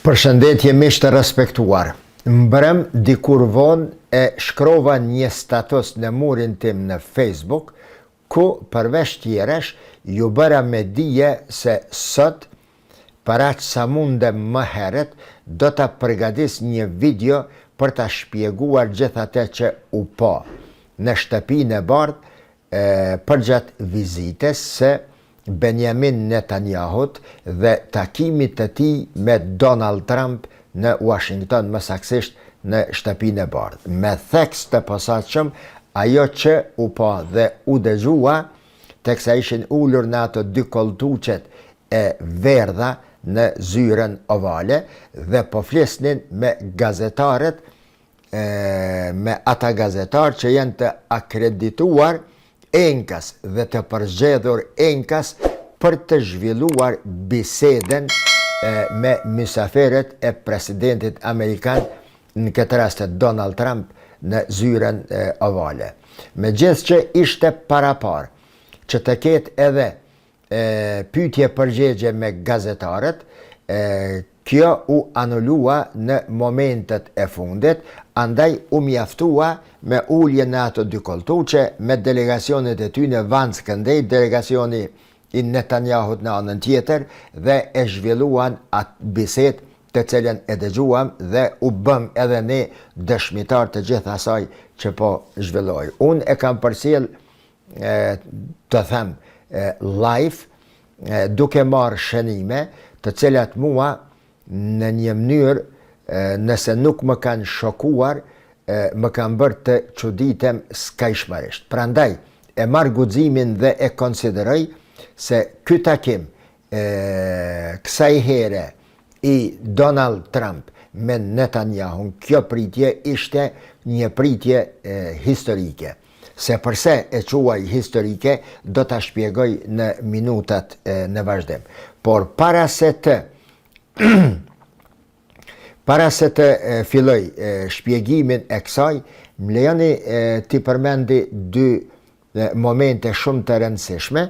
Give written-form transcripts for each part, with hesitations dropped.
Përshëndetje miq të respektuar. Mbrëm dikur vonë e shkrova një status në murin tim në Facebook, ku përveç tjeresh ju bëra me dije se sot, para që sa mundem më heret, do të përgatis një video për të shpjeguar gjithate që u po në shtëpinë e bardhë përgjatë vizites se Benjamin Netanyahut dhe takimit të tij me Donald Trump në Washington, më saktësisht në shtëpinë e bardhë. Me theks të posaçëm, ajo që u po dhe u dëgjua, teksa ishin ulur në ato dy koltuqet e verdha në zyrën ovale dhe po flisnin me gazetarët, me ata gazetarë që janë të akredituar enkas dhe të përzgjedhur enkas për të zhvilluar biseden me mysafirët e presidentit Amerikan, në këtë rast Donald Trump, në zyrën ovale. Megjithëse që ishte parapar që të ketë edhe pyetje përgjigje me gazetarët, kjo u anulua në momentet e fundit, andaj u mjaftua me ulje në ato dy koltuqe, me delegacionet e ty në Vance këndej, delegacioni i Netanyahut në anën tjetër, dhe e zhvilluan atë bisedë të cilën e dëgjuam dhe u bëm edhe ne dëshmitar të gjithë asaj që po zhvilloj. Unë e kam përcjell të them live, duke marrë shënime të cilat mua në një mënyrë, nëse nuk më kanë shokuar, më kanë bërë të çuditem skajshmërisht. Prandaj e marr guximin dhe e konsideroj se ky takim kësaj here i Donald Trump me Netanyahu, kjo pritje ishte një pritje historike. Se përse e quaj historike, do ta shpjegoj në minutat në vazhdim. Por para se të filloj shpjegimin e kësaj, më lejoni t'i përmendi dy momente shumë të rëndësishme,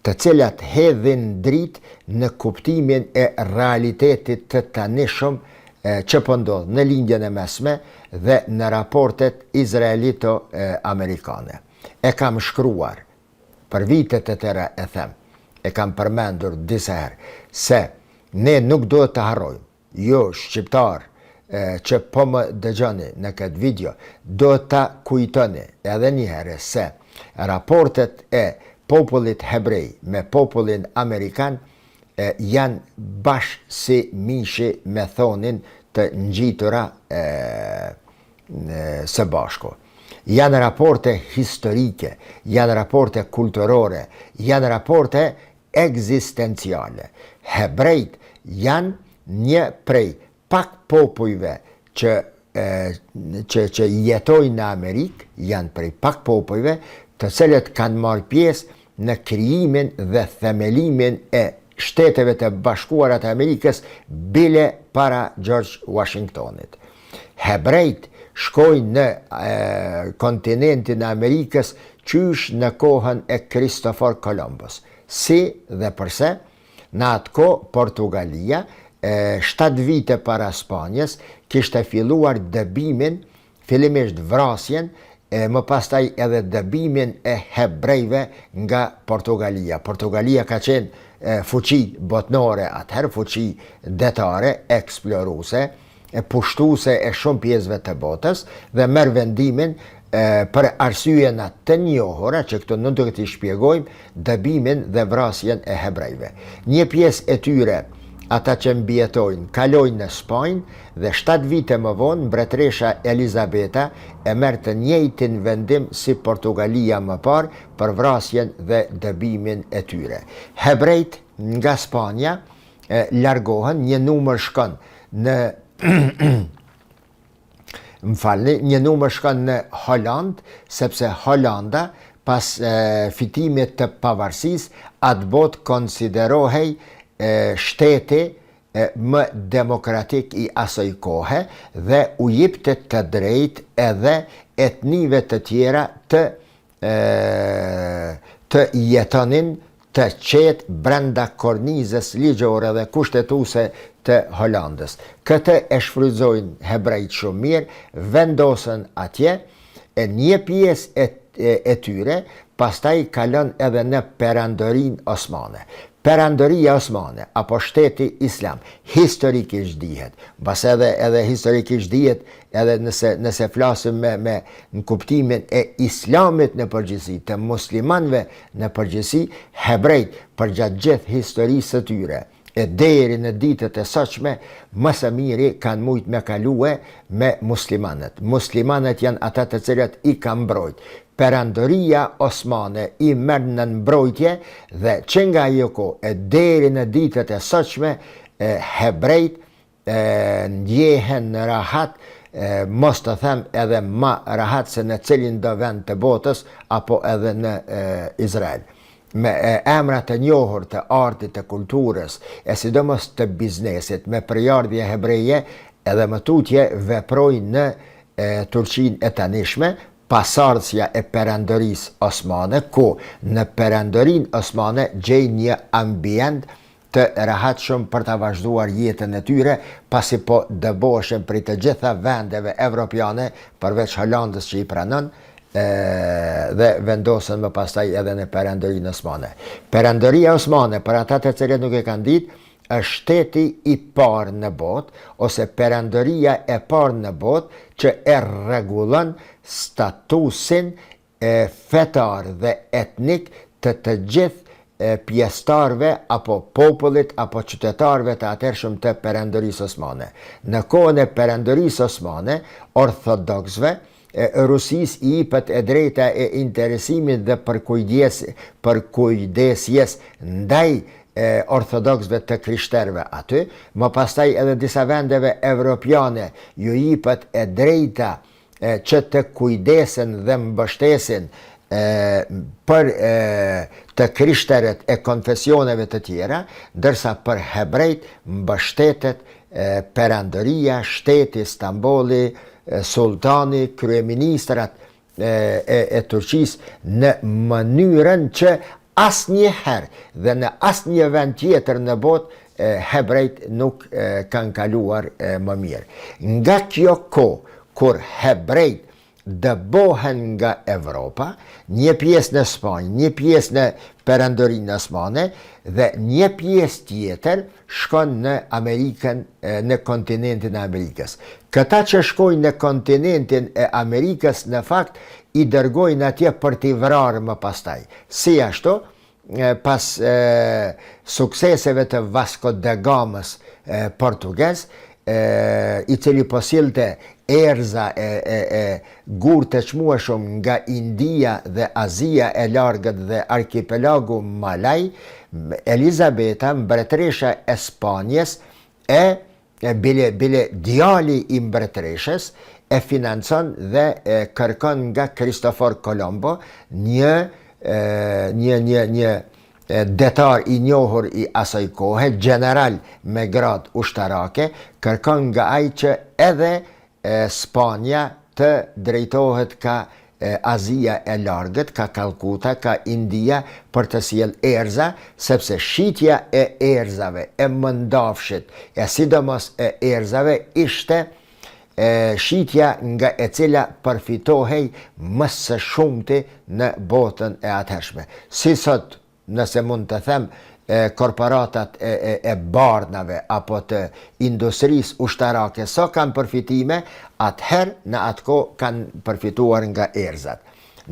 të cilat hedhin dritë në kuptimin e realitetit të tanishëm që po ndodh në lindjen e mesme dhe në raportet izraelito-amerikane. E kam shkruar, për vitet e tëra e them, e kam përmendur disa herë, se ne nuk do të harrojmë, jo shqiptar që po më dëgjoni në këtë video, do të kujtoni edhe një herë se raportet e popullit hebrej me popullin amerikan janë bashkë si mishi me thonin të ngjitura së bashku. Janë raporte historike, janë raporte kulturore, janë raporte ekzistenciale. Hebrejt janë një prej pak popujve që jetojnë në Amerikë, janë prej pak popujve të cilët kanë marrë pjesë në krijimin dhe themelimin e Shteteve të Bashkuara të Amerikës bile para George Washingtonit. Hebrejt shkojnë në kontinentin e Amerikës qysh në kohën e Kristofor Kolombos. Si dhe përse, në atë kohë Portugalia, 7 vite para Spanjës, kishte filluar dëbimin, fillimisht vrasjen, më pastaj edhe dëbimin e hebrejve nga Portugalia. Portugalia ka qenë fuqi botnore atëherë, fuqi detare, eksploruese, pushtuse e shumë pjesëve të botës dhe merr vendimin për arsyeën të njohura që këtu nuk do t'i shpjegojmë, dëbimin dhe vrasjen e hebrejve. Një pjesë e tyre, ata që mbjetojnë, kalojnë në Spanjë dhe 7 vite më vonë mbretëresha Elizabeta e merr të njëjtin vendim si Portugalia më parë për vrasjen dhe dëbimin e tyre. Hebrejt nga Spanja largohen, një numër shkon në një numër shkon në Holand, sepse Holanda pas fitimit të pavarësisë atë botë konsiderohej shteti më demokratik i asaj kohe dhe u jepte të drejtë edhe etnive të tjera të jetonin, të qetë brenda kornizës ligjore dhe kushtetuese të Holandës. Këtë e shfrytëzojnë hebrejt shumë mirë, vendosën atje, e një pjesë e tyre pastaj kalon edhe në perandorinë osmane. Perandoria osmane, apo shteti islam, historikisht dihet, bas edhe historikisht dihet, edhe nëse flasim në kuptimin e islamit në përgjithësi, të muslimanve në përgjithësi, hebrejt përgjatë gjithë historisë së tyre, e deri në ditët e sotshme, më së miri kanë mujt me kalue me muslimanët. Muslimanët janë ata të cilët i kanë mbrojt. Perandoria osmane i merr në mbrojtje dhe që nga ajo kohë e deri në ditët e sotshme hebrejt ndjehen rahat, mos të them edhe më rahat se në cilin do vend të botës apo edhe në Izrael. Me emra të njohur të artit, të kulturës, e sidomos të biznesit, me përjardhje hebreje, edhe më tutje veprojnë në Turqinë e tanishme, pasardhësia e perandorisë osmane, ku në perandorinë osmane gjejnë një ambient të rahatshëm për të vazhduar jetën e tyre, pasi po dëboheshin prej të gjitha vendeve evropiane, përveç Holandës që i pranon, dhe vendosën më pastaj edhe në perandorinë osmane. Perandoria osmane, për ata të cilët nuk e kanë ditë, është shteti i parë në botë, ose perandoria e parë në botë, që e rregullon statusin fetar dhe etnik të gjithë pjesëtarëve apo popullit apo qytetarëve të atërshëm të perandorisë osmane. Në kohën e perandorisë osmane, ortodoksëve, Rusis i jepet e drejta e interesimit dhe për kujdesjes ndaj ortodoksëve të krishterëve aty, më pastaj edhe disa vendeve evropiane ju jepet e drejta që të kujdesen dhe mbështesin për të krishterët e konfesioneve të tjera, ndërsa për hebrejt mbështetet perandoria, shteti Stambolli, sultani, kryeministrat e Turqisë në mënyrën që asnjëherë dhe në asnjë vend tjetër në botë hebrejt nuk kanë kaluar më mirë. Nga kjo kohë, kur hebrejt dëbohen nga Evropa, një pjesë në Spanjë, një pjesë në perandorinë osmane dhe një pjesë tjetër shkon në Amerikën, në kontinentin e Amerikës. Këta që shkojnë në kontinentin e Amerikës në fakt i dërgojnë atje për t'i vrarë më pastaj. Si ashtu, pas sukseseve të Vasco da Gamës portugez, i cili po sillte erza gurë të çmueshëm nga India dhe Azia e largët dhe arkipelagu Malaj, Elizabeta, mbretëresha e Spanjës, bile djali i mbretëreshës, e financon dhe kërkon nga Kristofor Kolombo, një detar i njohur i asaj kohe, general me grad ushtarake, kërkon nga ai që edhe Spanja të drejtohet ka Azia e largët, ka Kalkuta, ka India, për të sjellë erza, sepse shitja e erzave, e mëndafshit, e sidomos e erzave, ishte shitja nga e cila përfitohej më së shumti në botën e atëhershme. Si sot, nëse mund të them, korporatat e bardhnave apo të industrisë ushtarake so kanë përfitime, atëherë në atë kohë kanë përfituar nga erzat.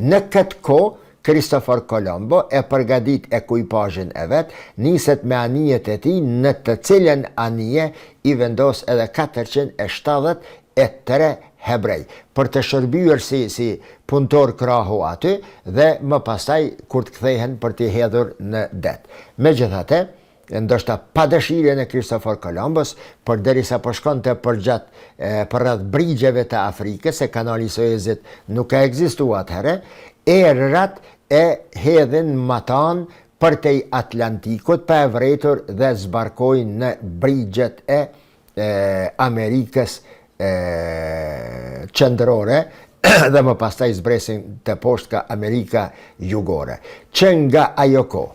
Në këtë kohë, Kristofor Kolombo e përgadit ekuipazhin e vet, niset me anijet e tij, në të cilën anije i vendos edhe 473 hebrej, për të shërbyer si punëtor krahu aty dhe më pastaj kur të kthehen për t'i hedhur në det. Megjithatë, ndoshta pa dëshirën e Kristofor Kolombos, përderisa po shkonte përreth brigjeve të Afrikës, se kanali i Suezit nuk ka ekzistuar atëherë, errat e hedhin matan për te Atlantikut pa e vretur dhe zbarkojnë në brigjet e Amerikës qendrore dhe më pastaj zbresin të poshtë ka Amerika jugore. Që nga ajo kohë,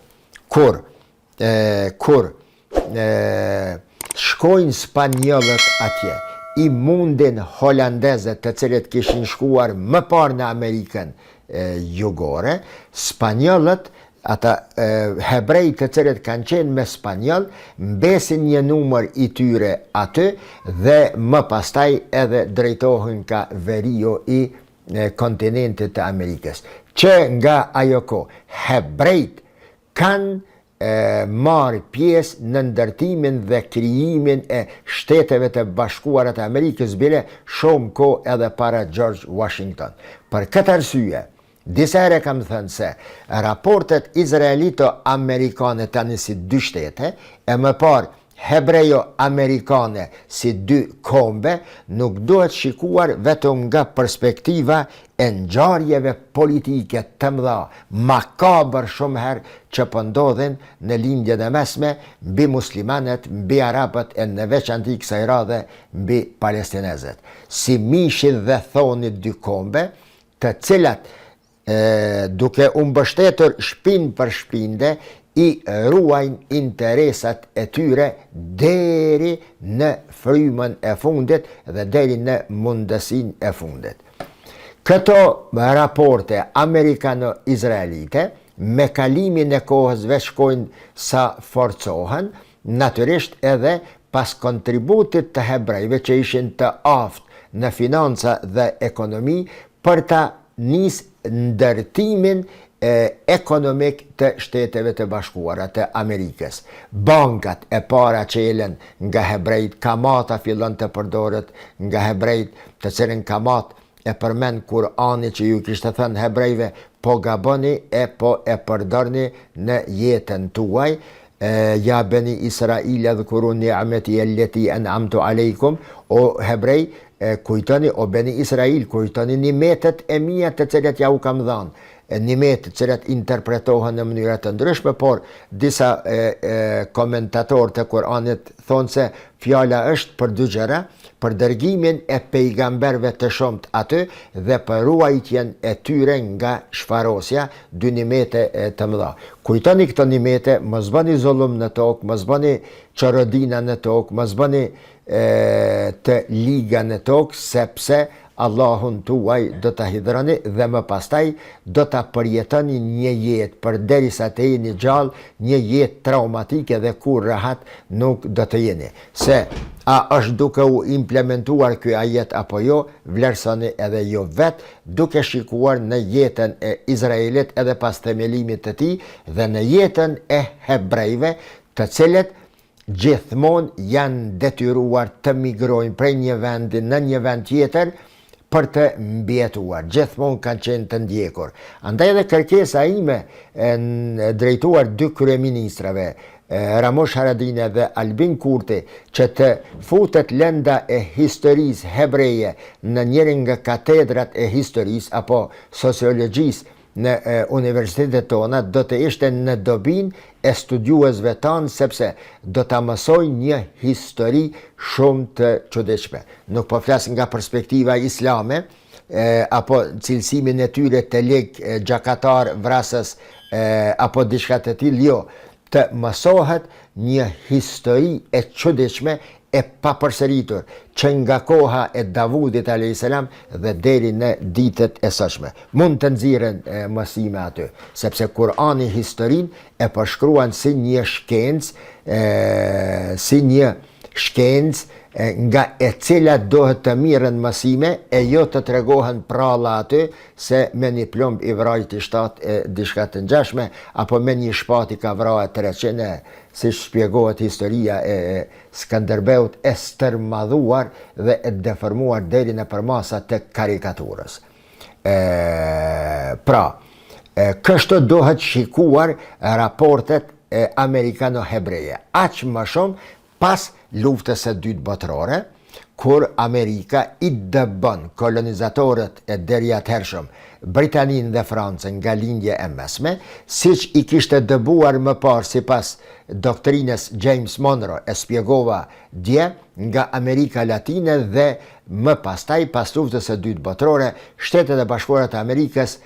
kur shkojnë spanjollët atje, i mundin holandezët të cilët kishin shkuar më parë në Amerikën jugore, spanjollët, ata hebrejt të cilët kanë qenë me spanjoll, mbesin një numër i tyre aty dhe më pastaj edhe drejtohen ka veriu i kontinentit të Amerikës. Që nga ajo kohë, hebrejt kanë marrë pjesë në ndërtimin dhe krijimin e Shteteve të Bashkuara të Amerikës, bile shumë kohë edhe para George Washington. Për këtë arsye, disa herë kam thënë se raportet izraelito-amerikane tani si dy shtete, e më parë hebrejo-amerikane si dy kombe, nuk duhet shikuar vetëm nga perspektiva e ngjarjeve politike të mëdha, makabër shumë herë që po ndodhin në lindjen e mesme mbi muslimanët, mbi arabët e në veçantë kësaj radhe mbi palestinezët. Si mishin dhe thoni dy kombe, të cilat duke u mbështetur shpinë për shpinde, i ruajnë interesat e tyre deri në frymën e fundit dhe deri në mundësinë e fundit. Këto raporte amerikano-izraelite me kalimin e kohës shkojnë sa forcohen, natyrisht edhe pas kontributit të hebrejve që ishin të aftë në financa dhe ekonomi për ta nis ndërtimin ekonomik të Shteteve të Bashkuara të Amerikës. Bankat e para qelen nga hebrejt, kamata fillon të përdoret nga hebrejt, të cilën kamat e përmend Kurani që ju kishte thënë hebrejve, po gaboni e po e përdorni në jetën tuaj. Ja beni Israil adhkuru ni'mati allati an'amtu aleikum, o hebrej, kujtoni, o beni Israil, kujtoni nimetet e mia të cilat ja u kam dhënë. Nimet të cilat interpretohen në mënyra të ndryshme, por disa komentatorë të Kuranit thonë se fjala është për dy gjëra, për dërgimin e pejgamberve të shumt aty dhe për ruajtjen e tyre nga shfarosja, dy nimete të mëdha. Kujtoni këto nimete, mos bëni zullum në tokë, mos bëni çorodina në tokë, mos bëni të liga në tokë, sepse Allahun tuaj do të hidhroni dhe më pastaj do të përjetoni një jetë përderisa të jeni gjallë, një jetë traumatike dhe kur rahat nuk do të jeni. Se a është duke u implementuar ky ajet apo jo, vlerësoni edhe jo vetë, duke shikuar në jetën e Izraelit edhe pas themelimit të tij dhe në jetën e hebrejve, të cilët gjithmonë janë detyruar të migrojnë prej një vendi në një vend tjetër për të mbjetuar, gjithmonë kanë qenë të ndjekur. Andaj edhe kërkesa ime drejtuar dy kryeministrave, Ramush Haradinaj dhe Albin Kurti, që të futet lënda e historisë hebreje në njërin nga katedrat e historisë apo sociologjisë në universitetet tona, do të ishte në dobin e studiuesve tanë, sepse do të mësojnë një histori shumë të çuditshme. Nuk po flas nga perspektiva islame, apo cilësimin e tyre të lig, gjakatar, vrasës, apo diçka të tillë, jo. Të mësohet një histori e çuditshme e papërsëritur, që nga koha e Davudit a.s. dhe deri në ditët e sotshme. Mund të nxirren mësime aty, sepse Kurani historin e përshkruan si një shkencë, nga e cilat dohet të mirën mësime e jo të tregohen pralla aty se me një plumb i vrajti 7 diçka të ngjashme apo me një shpati ka vrarë 300, si shpjegohet historia e Skënderbeut e stërmadhuar dhe e deformuar deri në përmasa të karikaturës. Pra, kështu dohet shikuar raportet amerikano-hebreje. Aq më shumë pas luftës së dytë botërore, kur Amerika i dëbën kolonizatorët e deri atëhershëm Britaninë dhe Francën nga lindje e mesme, siç i kishte dëbuar më parë sipas doktrinës James Monroe, e spjegova dje, nga Amerika Latine dhe më pastaj pas luftës së dytë botërore, Shtetet e Bashkuara të Amerikës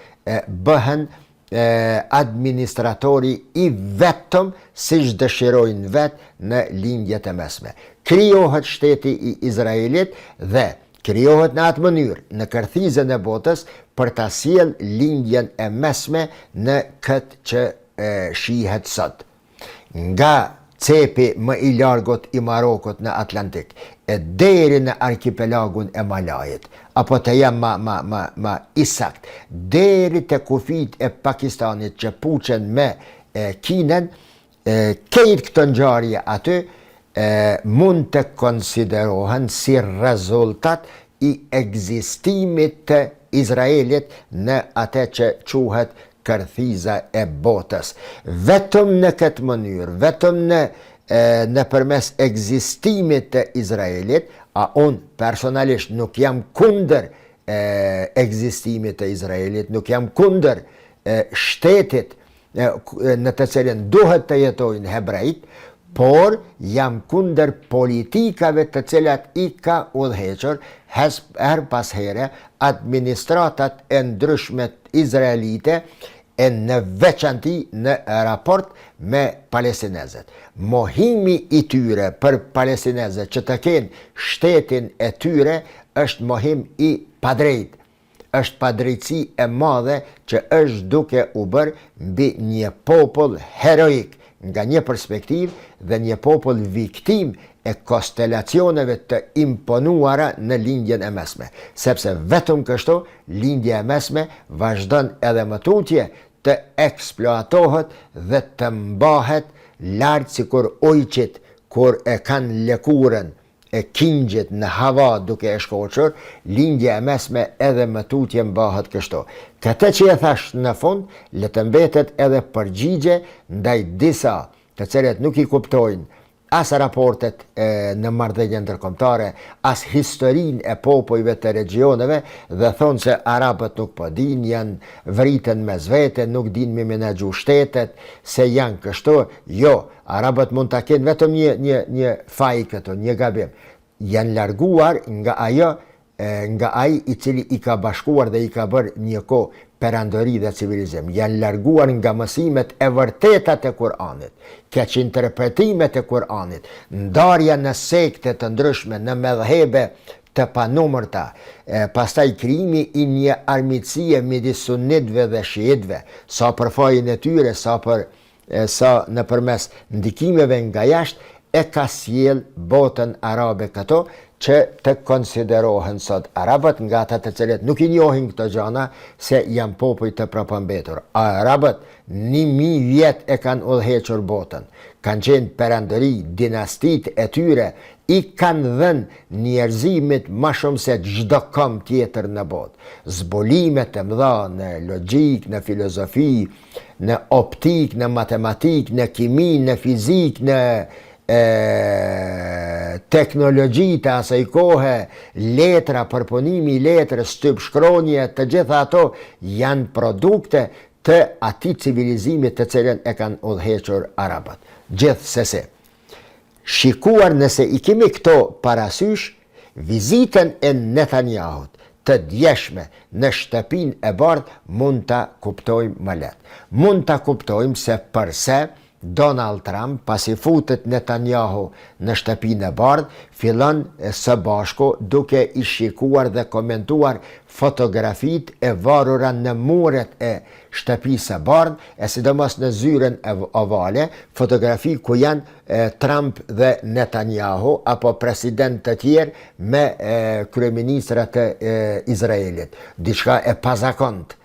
bëhen administratori i vetëm si dëshirojnë vetë në lindjet e mesme. Krijohet shteti i Izraelit dhe krijohet në atë mënyrë në kërthizën e botës për ta sjellë lindjen e mesme në këtë që shihet sot. Nga cepi më i largut i Marokut në Atlantik e deri në arkipelagun e Malajit, apo të jam ma isakt, deri të kufit e Pakistanit që puqen me Kinën, kejt këtë ngjarje aty mund të konsiderohen si rezultat i ekzistimit të Izraelit në atë që quhet kërthiza e botës. Vetëm në këtë mënyrë, vetëm në përmes ekzistimit të Izraelit, a unë personalisht nuk jam kundër ekzistimit të Izraelit, nuk jam kundër shtetit në të cilin duhet të jetojnë hebrejt, por jam kundër politikave të cilat i ka udhëhequr her pas here administratat e ndryshme izraelite e në veçanti në raport me palestinezët. Mohimi i tyre për palestinezët që të kenë shtetin e tyre është mohim i padrejt. Është padrejtësi e madhe që është duke u bërë mbi një popull heroik nga një perspektiv dhe një popull viktim e konstelacioneve të imponuara në lindjen e mesme. Sepse vetëm kështu, lindja e mesme vazhdon edhe më tutje të eksploatohet dhe të mbahet lartë sikur ujqit kur e kanë lëkurën e kingjit në hava duke e shkoqur, lindja e mesme edhe më tutje mbahet kështu. Këtë që e thash në fund, le të mbetet edhe përgjigje ndaj disa të cilët nuk i kuptojnë as raportet në marrëdhënie ndërkombëtare, as historinë e popujve të regjioneve dhe thonë se arabët nuk po dinë, janë vritën mes vete, nuk dinë me menaxhu shtetet, se janë kështu. Jo, arabët mund ta kenë vetëm një faj këtu, një gabim. Janë larguar nga ajo, nga ai i cili i ka bashkuar dhe i ka bërë një kohë perandori dhe civilizim. Janë larguar nga mësimet e vërteta të Kur'anit, keq interpretimet e Kur'anit, ndarja në sekte të ndryshme, në medhhebe të panumërta, pastaj krijimi i një armiqësie midis sunnitëve dhe shiitëve, sa për fajin e tyre, sa nëpërmes ndikimeve nga jashtë, e ka sjell botën arabe këto që të konsiderohen sot arabët nga ata të cilët nuk i njohin këto gjëra se janë popull të prapambetur. Arabët 1000 vjet e kanë udhëhequr botën, kanë qenë perandori, dinastit e tyre i kanë dhënë njerëzimit më shumë se çdo kom tjetër në botë. Zbulimet e mëdha në logjik, në filozofi, në optik, në matematik, në kimi, në fizik, në teknologji të asaj kohe, letra, përpunimi i letrës, shtypshkronje, të gjitha ato janë produkte të atij civilizimit të cilën e kanë udhëhequr arabët. Gjithsesi, shikuar nëse i kemi këto parasysh, vizitën e Netanyahut të djeshme në shtëpinë e bardhë mund ta kuptojmë më lehtë. Mund ta kuptojmë se përse Donald Trump, pasi futet Netanyahu në shtëpinë e bardhë, fillon së bashku duke i shikuar dhe komentuar fotografitë e varura në muret e shtëpisë së bardhë, e sidomos në zyrën ovale, fotografi ku janë Trump dhe Netanyahu apo president të tjerë me kryeministrat e Izraelit. Diçka e pazakontë.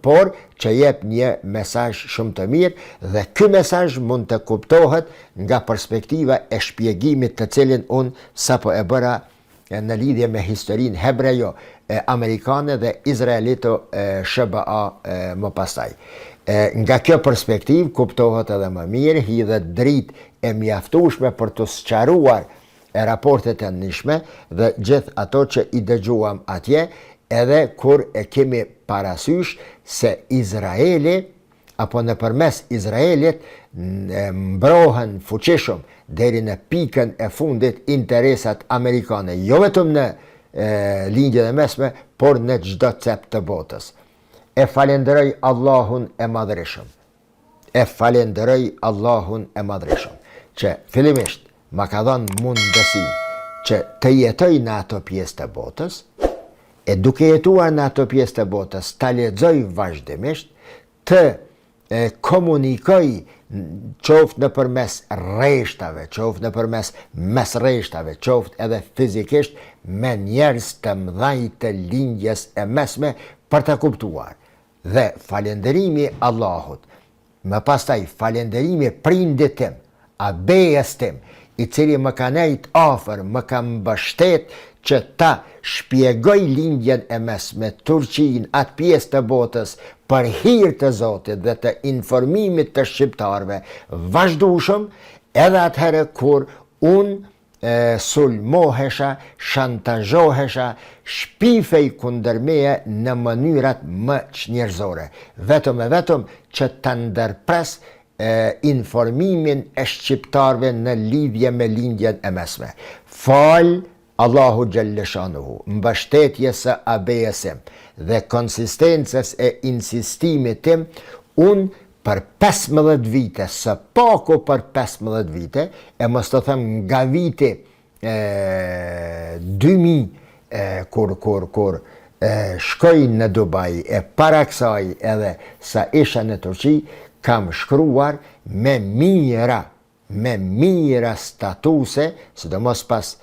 Por që jep një mesazh shumë të mirë dhe ky mesazh mund të kuptohet nga perspektiva e shpjegimit të cilin unë sapo e bëra në lidhje me historinë hebrejo amerikane dhe izraelito SBA më pastaj. Nga kjo perspektivë kuptohet edhe më mirë, hidhet dritë e mjaftueshme për të sqaruar raportet e nishme dhe gjithë ato që i dëgjuam atje, edhe kur e kemi parasysh se Izraeli, apo nëpërmes Izraelit, mbrohen fuqishëm deri në pikën e fundit interesat amerikane, jo vetëm në lindjen e mesme, por në çdo cep të botës. e falenderoj Allahun e madhreshëm. E falenderoj Allahun e madhreshëm, që fillimisht ma ka dhënë mundësi që të jetoj në ato pjesë të botës, e duke jetuar në ato pjesë të botës, të lexoj vazhdimisht, të komunikoj qoftë në përmes rreshtave, qoftë në përmes mes rreshtave, qoftë edhe fizikisht me njerëz të mëdhenj të lindjes e mesme për të kuptuar. Dhe falenderimi Allahut, më pastaj falenderimi prindit tim, abejes tim, i cili më ka nejt afër, më ka mbështet që ta shpjegoj lindjen e mesme, Turqinë, atë pjesë të botës, për hir të Zotit dhe të informimit të shqiptarëve vazhdueshëm, edhe atëherë kur unë sulmohesha, shantazhohesha, shpifej kundër meje në mënyrat më çnjerëzore, vetëm e vetëm që të ndërpres informimin e shqiptarëve në lidhje me lindjen e mesme. Fal Allahu Gjellëshanuhu, mbështetjes së abejesim dhe konsistencës e insistimit tim, unë për 15 vite, së paku për 15 vite, e mos të them nga viti 2000, kur shkoj në Dubai, e para kësaj edhe sa isha në Turqi, kam shkruar me mira statuse, sidomos pas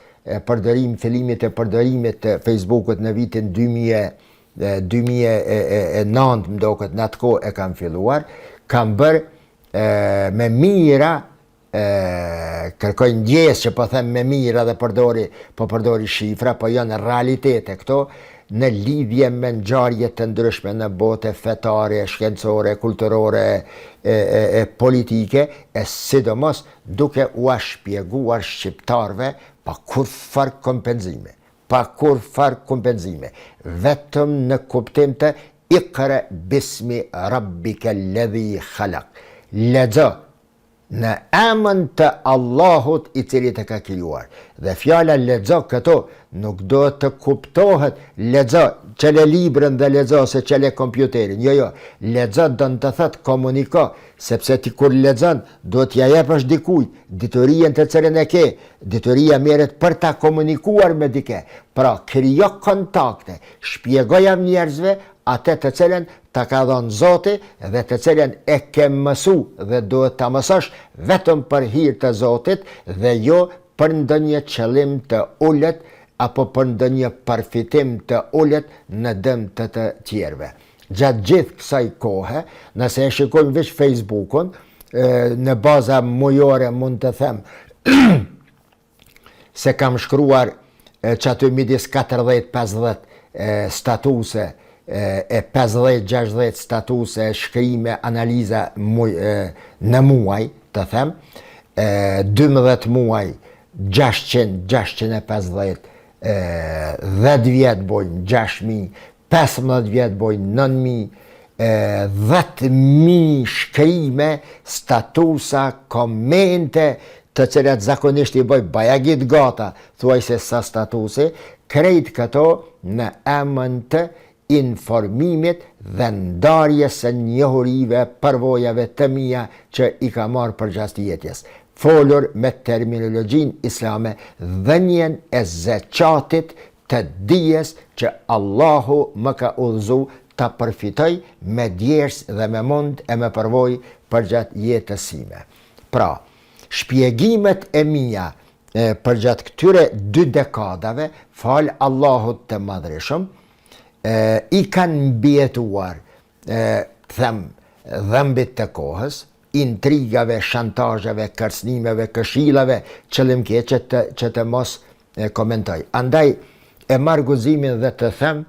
fillimit e përdorimit të Facebookut në vitin 2009, më doket në atë kohë e kam filluar, kam bërë me mira, kërkoj ndjes që po them me mira dhe përdori shifra, po janë realitete këto, në lidhje me ngjarje të ndryshme në bote fetare, shkencore, kulturore, politike, e sidomos duke u shpjeguar shqiptarve pa kur farë kompenzime, vetëm në kuptim të Iqra bismi rabbike alladhi khalaq. Lexo në emën të Allahut i cili të ka krijuar. Dhe fjala lexo këto nuk do të kuptohet lexo çele librën dhe lexo se çele kompjuterin. Jo, lexo do të thotë komuniko, sepse ti kur lexon do t'ja jepësh dikujt diturinë të cilën e ke. Dituria merret për ta komunikuar me dikë. Pra, krijo kontakte, shpjegoj njerëzve atë të cilën ta ka dhënë Zoti dhe të cilën e ke mësu dhe duhet ta mësosh vetëm për hir të Zotit dhe jo për ndonjë qëllim të ulët apo për ndonjë përfitim të ulët në dëm të tjerëve. Gjatë gjithë kësaj kohe, nëse e shikojmë veç Facebookun, në baza mujore mund të them se kam shkruar që aty midis 40-50 statuse, e 50-60 statuse, shkrime, analiza në muaj, të them, 12 muaj, 650, 10 vjetë bojnë 6.000, 15 vjetë bojnë 9.000, 10.000 shkrime, statusa, komente, të cilat zakonisht i bëj bajagit gata, thuaj se sa statusi, krejt këto në emën të informimit dhe ndarjes së njohurive, përvojave të mia që i ka marrë përgjatë jetës. Folur me terminologjin islame, dhënien e zeqatit të dijes që Allahu më ka udhëzu ta përfitoj me djers dhe me mund e me përvoj përgjatë jetës sime. Pra, shpjegimet e mia përgjatë këtyre 2 dekadave, fal Allahut të madhreshëm, i kanë mbjetuar dhëmbit të kohës, intrigave, shantazheve, kërcënimeve, këshillave, qëllimkeqe që të mos komentoj. Andaj e marr guximin dhe të them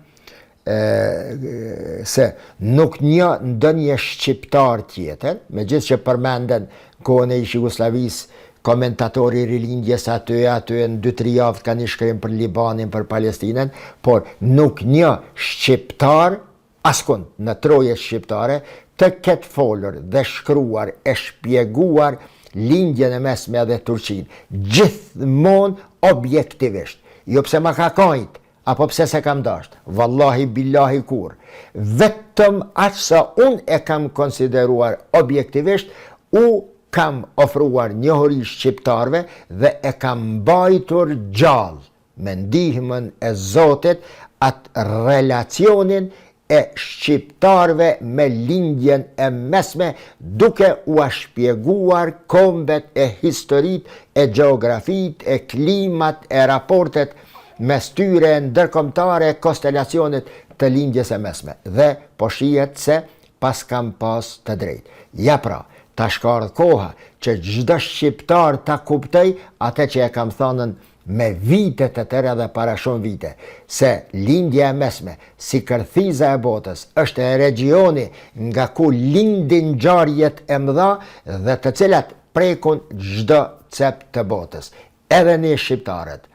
se nuk një ndonjë shqiptar tjetër, megjithëse që përmenden kohën e Jugosllavisë, komentatori i rilindjes aty në 2-3 javë kanë një shkrim për Libanin, për Palestinën, por nuk një shqiptar, askund në troje shqiptare, të ketë folur dhe shkruar e shpjeguar lindjen e mesme dhe Turqinë, gjithmonë objektivisht. Jo pse ma ka kajt, apo pse se kam dasht. Wallahi billahi kur. Vetëm aq sa unë e kam konsideruar objektivisht, u kam ofruar njohuri shqiptarve dhe e kam mbajtur gjallë me ndihmën e Zotit atë relacionin e shqiptarve me lindjen e mesme, duke u shpjeguar kombet e historit, e geografit, e klimat, e raportet mes tyre ndërkombëtare, konstelacionet të lindjes e mesme. Dhe po shihet se pas kam pas të drejtë. Ja pra, tash ka ardhur koha që çdo shqiptar ta kuptoj atë që e kam thënën me vite të tëra dhe para shumë vite, se lindja e mesme, si kërthiza e botës, është e regioni nga ku lindin ngjarjet e mëdha dhe të cilat prekun çdo cep të botës, edhe ne shqiptarët.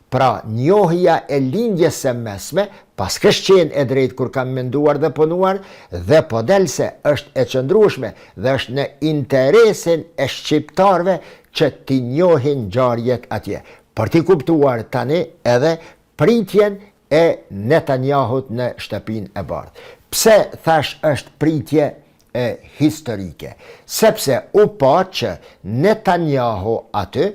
Pra, njohja e lindjes së mesme, pas kështë qenë e drejtë kur kam menduar dhe punuar, dhe po del se është e qëndrueshme dhe është në interesin e shqiptarve që t'i njohin ngjarjet atje. Për t'i kuptuar tani edhe pritjen e Netanyahut në shtëpinë e bardhë. Pse thash është pritje historike? Sepse u pa që Netanyahu aty,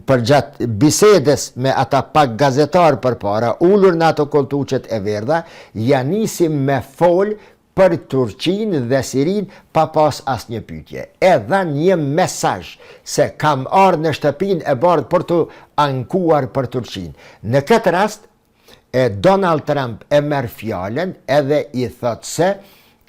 përgjatë bisedes me ata pak gazetar përpara, ullur në ato koltuqet e verdha, ja nisi me fol për Turqinë dhe Sirinë pa pas asnjë pyetje. E dha një mesazh se kam ardhur në shtëpinë e bardhë për të ankuar për Turqinë. Në këtë rast, Donald Trump e merr fjalën edhe i thot se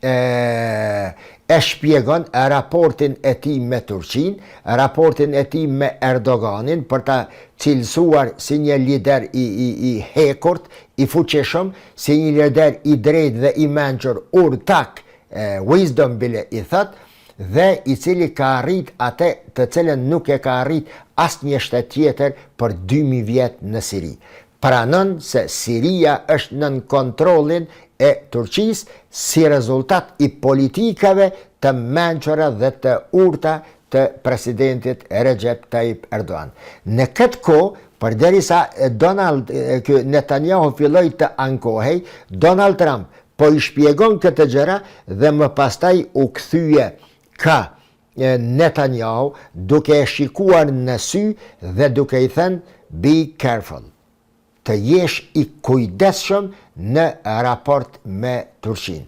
e shpjegon raportin e tij me Turqinë, raportin e tij me Erdoganin për ta cilësuar si një lider i hekurt, i fuqishëm, si një lider i drejtë dhe i mençur, urtak, wisdom bile i thot, dhe i cili ka arrit atë të cilën nuk e ka arrit asnjë shtet tjetër për 2000 vjet në Siri. Pranon se Siria është nën kontrollin e Turqisë si rezultat i politikave të mençura dhe të urta të presidentit Recep Tayyip Erdogan. Në këtë kohë, përderisa Netanyahu filloi të ankohej, Donald Trump po i shpjegon këtë gjëra dhe më pastaj u kthye ka Netanyahu duke e shikuar në sy dhe duke i thënë be careful, të jesh i kujdesshëm në raport me Turqinë,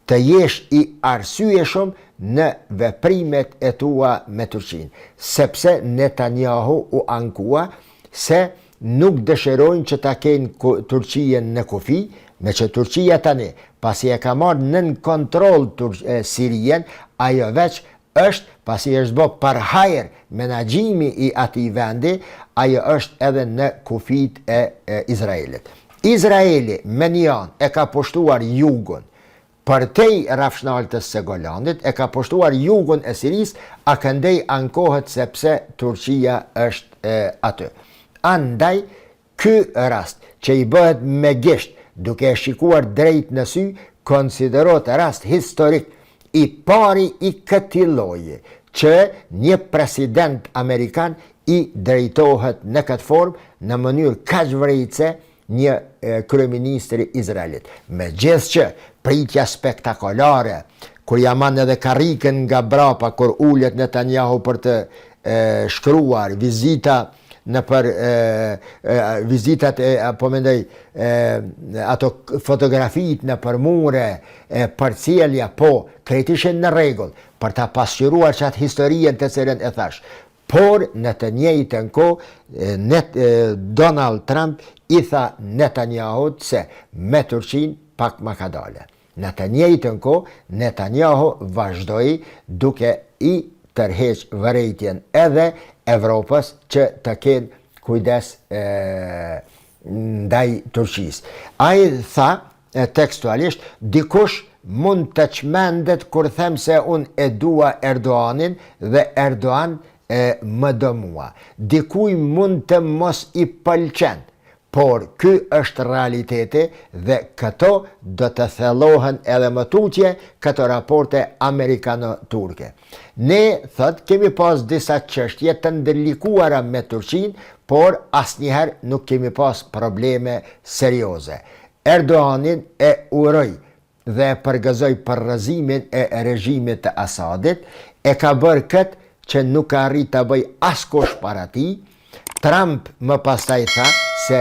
të jesh i arsyeshëm në veprimet e tua me Turqinë, sepse Netanyahu u ankua se nuk dëshirojnë që ta kenë Turqinë në kufi, me që Turqia tani, pasi e ka marrë nën kontroll Sirien, ajo veç është, pasi është bë për hajër menaxhimi i atij vendi, ajo është edhe në kufit e Izraelit. Izraeli me një anë e ka pushtuar jugun përtej rafshnaltës së Golanit, e ka pushtuar jugun e Sirisë, a këndej ankohet sepse Turqia është aty. Andaj, ky rast që i bëhet me gisht, duke shikuar drejt në sy, konsiderohet rast historik i pari i këtij lloji që një president amerikan i drejtohet në këtë formë në mënyrë kaq vrejtëse një kryeministri Izraelit. Megjithëse pritja spektakolare, kur jaman edhe karrikën nga brapa, kur ulet Netanyahu për të shkruar vizita në për vizitat po mendoj ato fotografit në për mure, parcielja, po kretishin në rregull për ta pasqyruar çat historien të cilën e thash. Por në të njëjtën kohë Donald Trump i tha Netanyahut se me Turqinë pak më ka dalë. Në të njëjtën kohë Netanyahu vazhdoi duke i tërheq vërejtjen edhe Evropës që të kenë kujdes ndaj Turqisë. Ai tha tekstualisht, dikush mund të çmendet kur them se unë e dua Erdoganin dhe Erdogan më do mua. Dikuj mund të mos i pëlqen, por ky është realiteti dhe këto do të thellohen edhe më tutje këto raporte amerikano-turke. Ne, thot, kemi pas disa çështje të ndërlikuara me Turqinë, por asnjëherë nuk kemi pas probleme serioze. Erdoganin e uroj dhe e përgëzoj për rrëzimin e regjimit të Asadit, e ka bërë këtë që nuk ka arrit të bëj askush para tij. Trump më pastaj tha se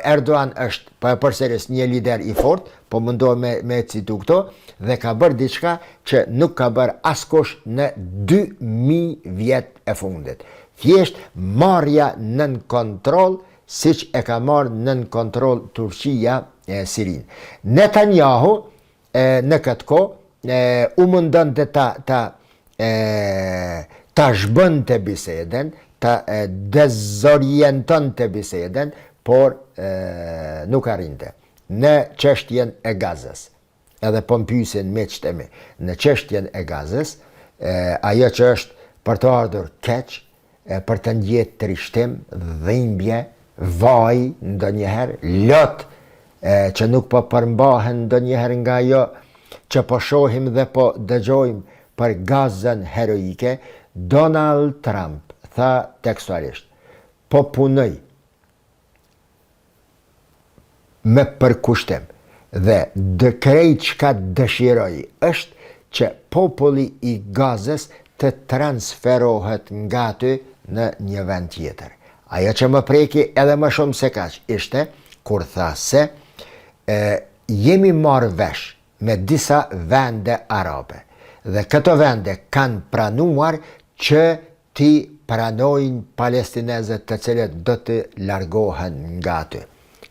Erdogan është përsëris një lider i fortë, po mundohem me citu këto, dhe ka bërë diçka që nuk ka bërë askush në 2000 vjet e fundit. Thjesht marrja nën kontroll, siç e ka marrë nën kontroll Turqia Sirin. Netanyahu në këtë kohë u mundonte ta zhbënte biseden, ta dezorientonte biseden, por nuk arrinte. Në çështjen e Gazës, edhe po mpyesin miqtë e mi, në çështjen e Gazës, ajo që është për të ardhur keq, për të ndjetë trishtim, dhimbje, vaj ndonjëherë, lot që nuk po përmbahen ndonjëherë nga ajo që po shohim dhe po dëgjojmë për Gazën heroike. Donald Trump tha tekstualisht: po punoj me përkushtim dhe krejt çka dëshiroj është që populli i Gazës të transferohet nga aty në një vend tjetër. Ajo që më preki edhe më shumë se kaq ishte kur tha se jemi marrë vesh me disa vende arabe dhe këto vende kanë pranuar që ti pranojnë palestinezët të cilët do të largohen nga aty,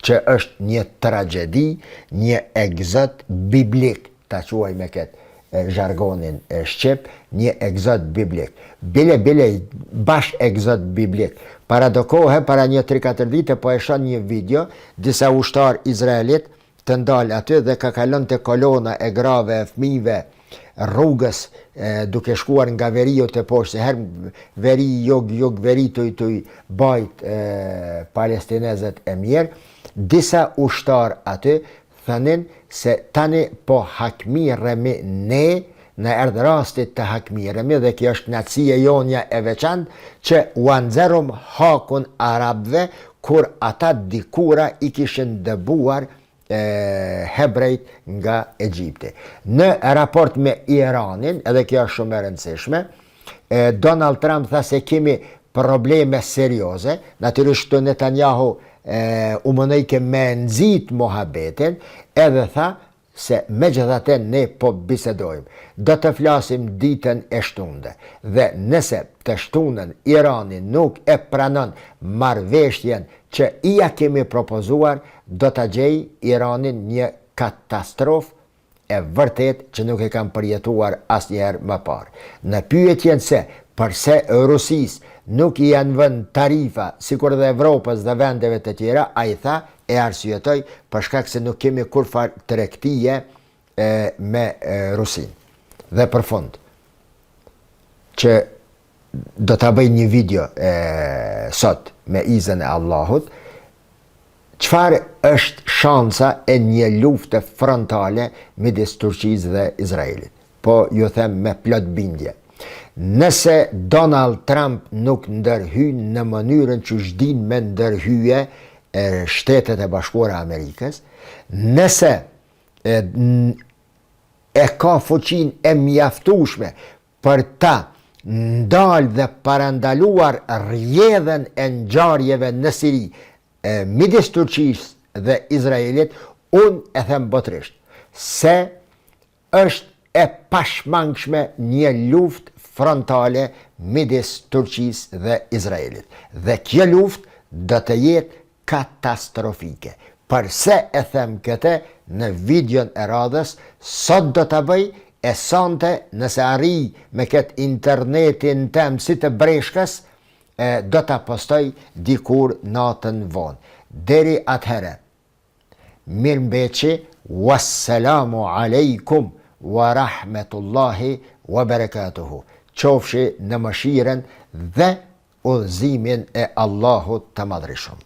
që është një tragjedi, një egzot biblik, ta quaj me këtë jargonin shqip, një egzot biblik. Bile bash egzot biblik. Para do kohë, para një 3-4 vite, po e shoh një video, disa ushtar izraelit të ndalë aty dhe ka kalon të kolona e grave e fëmijëve rrugës duke shkuar nga veriu të poshtë, herë veri jog veri të bajt palestinezët e mirë. Disa ushtar aty thanin se tani po hakmiremi ne, në erdhë rastit të hakmiremi, dhe kjo është natësia jonja e veçantë që u anxerum hakun arabëve kur ata dikura i kishin dëbuar hebrejt nga Egjipti. Në raport me Iranin, edhe kjo është shumë e rëndësishme, Donald Trump tha se kemi probleme serioze, natyrisht të Netanyahu u mënejke me nëzit mohabetin, edhe tha se megjithatë ne po bisedojmë. Do të flasim ditën e shtunde, dhe nëse të shtunën Irani nuk e pranon marrëveshjen që i ja kemi propozuar, do të gjej Iranin një katastrofë e vërtet që nuk e kam përjetuar asnjëherë më parë. Në pyetjen se përse Rusisë nuk i janë vënë tarifa sikur dhe Evropës dhe vendeve të tjera, ai tha, e arsyetoj, për shkak se nuk kemi kurfar tregtie me Rusinë. Dhe për fund, që do ta bëj një video sot me izën e Allahut, çfarë është shansa e një lufte frontale midis Turqisë dhe Izraelit? Po ju them me plot bindje. Nëse Donald Trump nuk ndërhyn në mënyrën që shdin me ndërhyje Shtetet e Bashkuara Amerikës, nëse e ka fuqin e mjaftueshme për ta ndalë dhe parandaluar rrjedhën e ngjarjeve në Siri midis Turqisë dhe Izraelit, unë e them botërisht se është e pashmangshme një luftë frontale midis Turqisë dhe Izraelit. Dhe kjo luftë do të jetë katastrofike. Përse e them këtë në videon e radhës, sot do të bëj, e sante nëse arri me këtë internetin tem si të breshkës, do të postoj dikur natën vonë. Deri atëherë, mirëmbëçi, wassalamu alaikum wa rahmetullahi wa barakatuhu. Qofshi në mëshiren dhe udhëzimin e Allahut të Madhërisht.